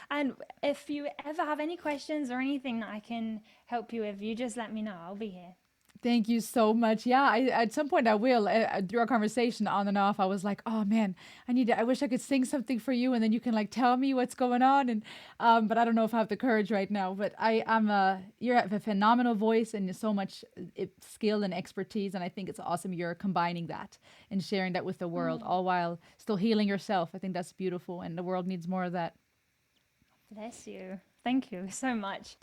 And if you ever have any questions or anything that I can help you with, you just let me know. I'll be here. Thank you so much. Yeah, at some point I will. Through our conversation on and off, I was like, "Oh man, I wish I could sing something for you, and then you can like tell me what's going on." And but I don't know if I have the courage right now. But I'm you have a phenomenal voice and so much skill and expertise, and I think it's awesome you're combining that and sharing that with the world, Oh, all while still healing yourself. I think that's beautiful, and the world needs more of that. bless you. Thank you so much.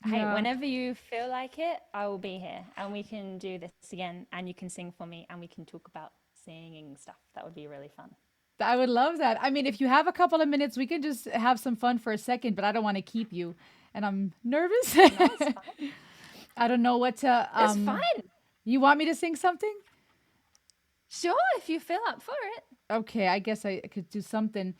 Hey, Yeah. whenever you feel like it, I will be here and we can do this again and you can sing for me and we can talk about singing stuff. That would be really fun. I would love that. I mean, if you have a couple of minutes, we can just have some fun for a second, but I don't want to keep you. And I'm nervous. No, it's fine. I don't know what to It's fine. you want me to sing something? Sure, if you feel up for it. Okay, I guess I could do something.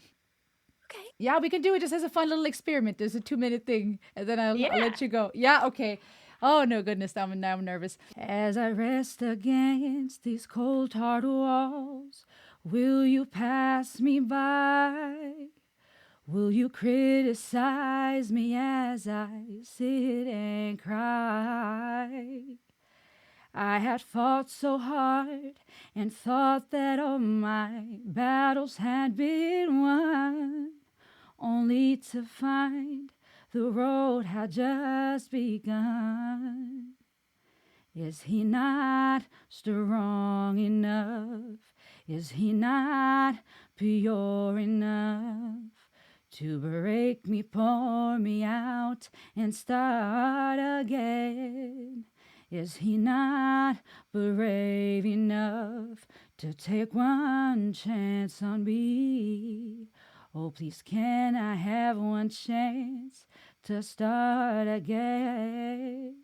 Okay. Yeah, we can do it just as a fun little experiment. There's a 2 minute thing, and then I'll Yeah. let you go. Yeah, okay. Oh no goodness, now I'm nervous. As I rest against these cold hard walls, will you pass me by? Will you criticize me as I sit and cry? I had fought so hard and thought that all my battles had been won, only to find the road had just begun. Is he not strong enough? Is he not pure enough to break me, pour me out, and start again? Is he not brave enough to take one chance on me? Oh, please, can I have one chance to start again?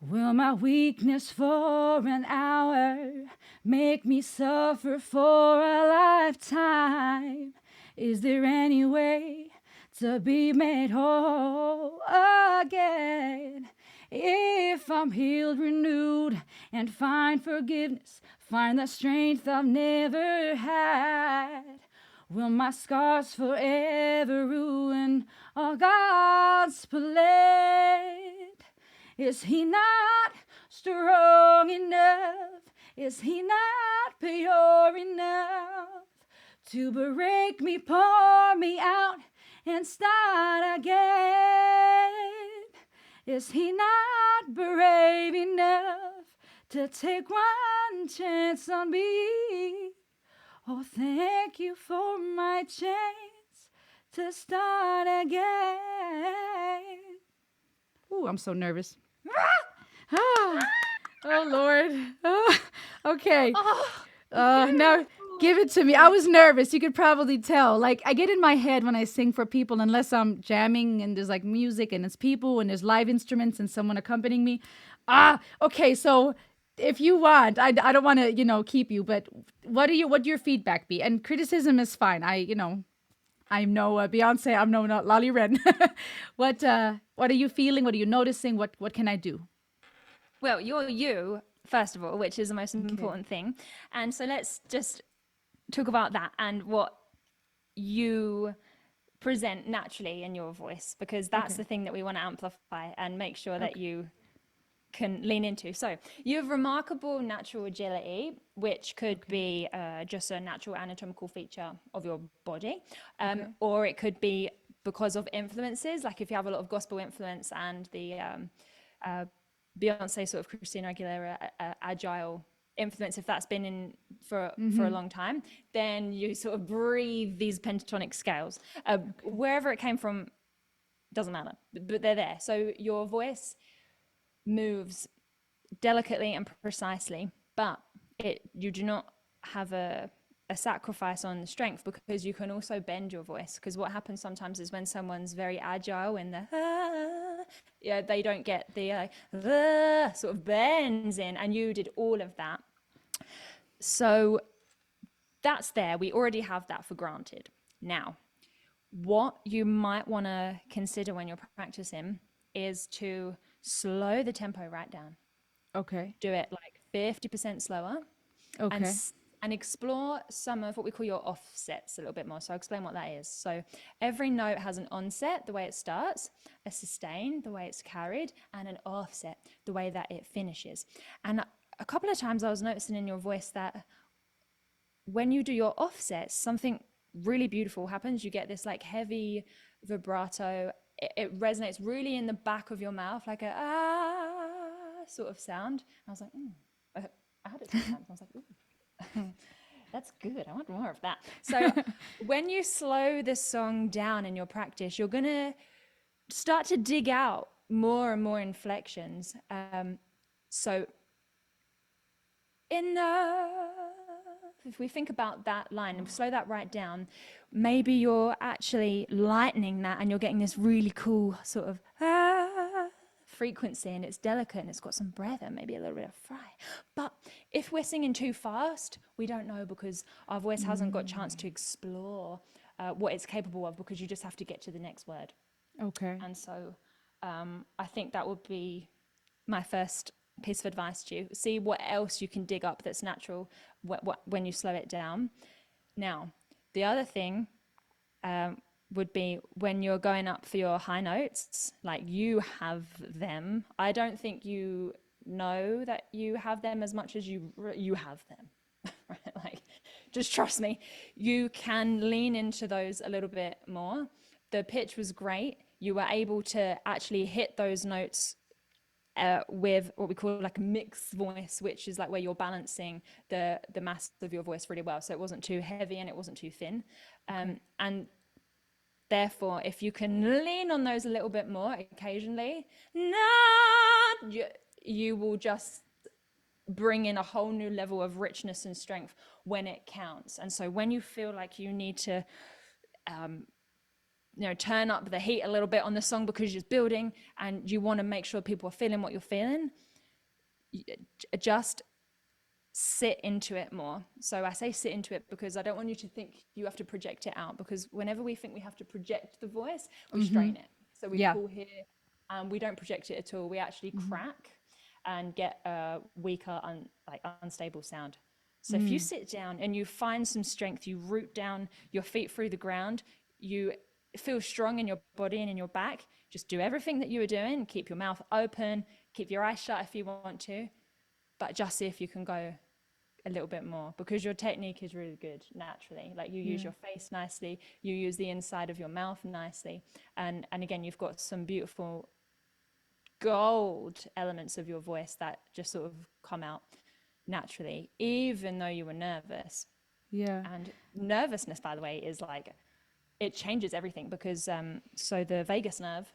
Will my weakness for an hour make me suffer for a lifetime? Is there any way to be made whole again? If I'm healed, renewed, and find forgiveness, find the strength I've never had, will my scars forever ruin all God's plan? Is he not strong enough? Is he not pure enough to break me, pour me out, and start again? Is he not brave enough to take one chance on me? Oh, thank you for my chance to start again. Ooh, I'm so nervous. Ah, oh Lord. Ah, okay. Oh, Now beautiful. give it to me. I was nervous. You could probably tell. Like I get in my head when I sing for people, unless I'm jamming and there's like music and it's people and there's live instruments and someone accompanying me. Okay. So if you want, I don't want to keep you, but what your feedback be? And criticism is fine. I'm no Beyonce. I'm no not Lolli Wren. What are you feeling? What are you noticing? What can I do? Well, you're you, first of all, which is the most Okay. important thing. And so let's just talk about that and what you present naturally in your voice, because that's Okay. the thing that we want to amplify and make sure that Okay. you can lean into. So you have remarkable natural agility, which could Okay. be just a natural anatomical feature of your body, Okay. or it could be because of influences, like if you have a lot of gospel influence and the uh, Beyonce sort of Christina Aguilera agile influence, if that's been in for a Mm-hmm. long time, then you sort of breathe these pentatonic scales. Okay. Wherever it came from doesn't matter, but they're there. So your voice moves delicately and precisely, but you do not have a sacrifice on strength, because you can also bend your voice. Because what happens sometimes is when someone's very agile in the yeah, they don't get the sort of bends in, and you did all of that. So that's there. We already have that for granted. Now, what you might want to consider when you're practicing is to slow the tempo right down. Okay. Do it like 50% slower and Okay. and explore some of what we call your offsets a little bit more. So I'll explain what that is. So every note has an onset, the way it starts, a sustain, the way it's carried, and an offset, the way that it finishes. And a couple of times I was noticing in your voice that when you do your offsets, something really beautiful happens. You get this like heavy vibrato. It resonates really in the back of your mouth, like a ah sort of sound. And I was like, I had it sometimes. I was like, ooh. That's good. I want more of that. So when you slow this song down in your practice, you're going to start to dig out more and more inflections. So enough. If we think about that line and slow that right down, maybe you're actually lightening that and you're getting this really cool sort of frequency, and it's delicate and it's got some breath and maybe a little bit of fry. But if we're singing too fast, we don't know because our voice hasn't got a chance to explore what it's capable of, because you just have to get to the next word. Okay. And so I think that would be my first piece of advice to you. See what else you can dig up that's natural when you slow it down. Now, the other thing would be when you're going up for your high notes, like you have them. I don't think you know that you have them as much as you have them. Right? Like, just trust me. You can lean into those a little bit more. The pitch was great. You were able to actually hit those notes with what we call like a mixed voice, which is like where you're balancing the mass of your voice really well. So it wasn't too heavy and it wasn't too thin. And therefore, if you can lean on those a little bit more occasionally, you will just bring in a whole new level of richness and strength when it counts. And so when you feel like you need to turn up the heat a little bit on the song because you're building and you want to make sure people are feeling what you're feeling, just sit into it more. So I say sit into it because I don't want you to think you have to project it out, because whenever we think we have to project the voice, we strain it. So we pull here and we don't project it at all. We actually crack and get a weaker, unstable sound. So if you sit down and you find some strength, you root down your feet through the ground, you feel strong in your body and in your back, just do everything that you were doing. Keep your mouth open, keep your eyes shut if you want to, but just see if you can go a little bit more, because your technique is really good naturally. Like you use your face nicely, you use the inside of your mouth nicely, and again, you've got some beautiful gold elements of your voice that just sort of come out naturally, even though you were nervous. Yeah. And nervousness, by the way, is like, it changes everything, because so the vagus nerve,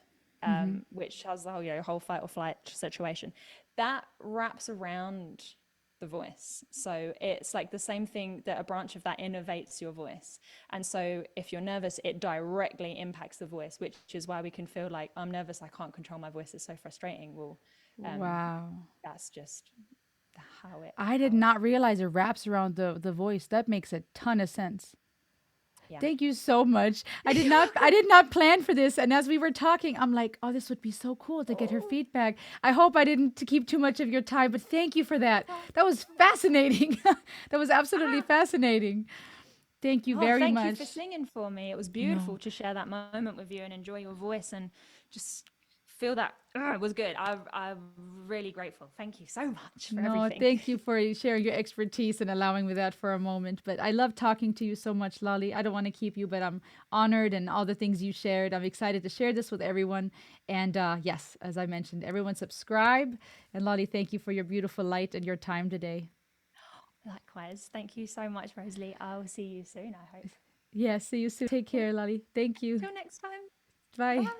which has the whole fight or flight situation, that wraps around the voice. So it's like the same thing, that a branch of that innervates your voice. And so if you're nervous, it directly impacts the voice, which is why we can feel like, I'm nervous, I can't control my voice, it's so frustrating. Well, Wow. that's just how it I did not realize it wraps around the voice. That makes a ton of sense. yeah. Thank you so much. I did not plan for this, and as we were talking, I'm like, oh, this would be so cool to get her feedback. I hope I didn't to keep too much of your time, but thank you for that. That was fascinating. That was absolutely fascinating. Thank you very Thank much. you for singing for me. It was beautiful to share that moment with you and enjoy your voice and just feel that. It was good. I'm really grateful. Thank you so much for No, everything. thank you for sharing your expertise and allowing me that for a moment. But I love talking to you so much, Lolli. I don't want to keep you, but I'm honored and all the things you shared. I'm excited to share this with everyone. And yes, as I mentioned, everyone subscribe. And Lolli, thank you for your beautiful light and your time today. Likewise. Thank you so much, Rosalie. I will see you soon, I hope. Yeah, see you soon. Take care, Lolli. Thank you. Till next time. Bye. Bye.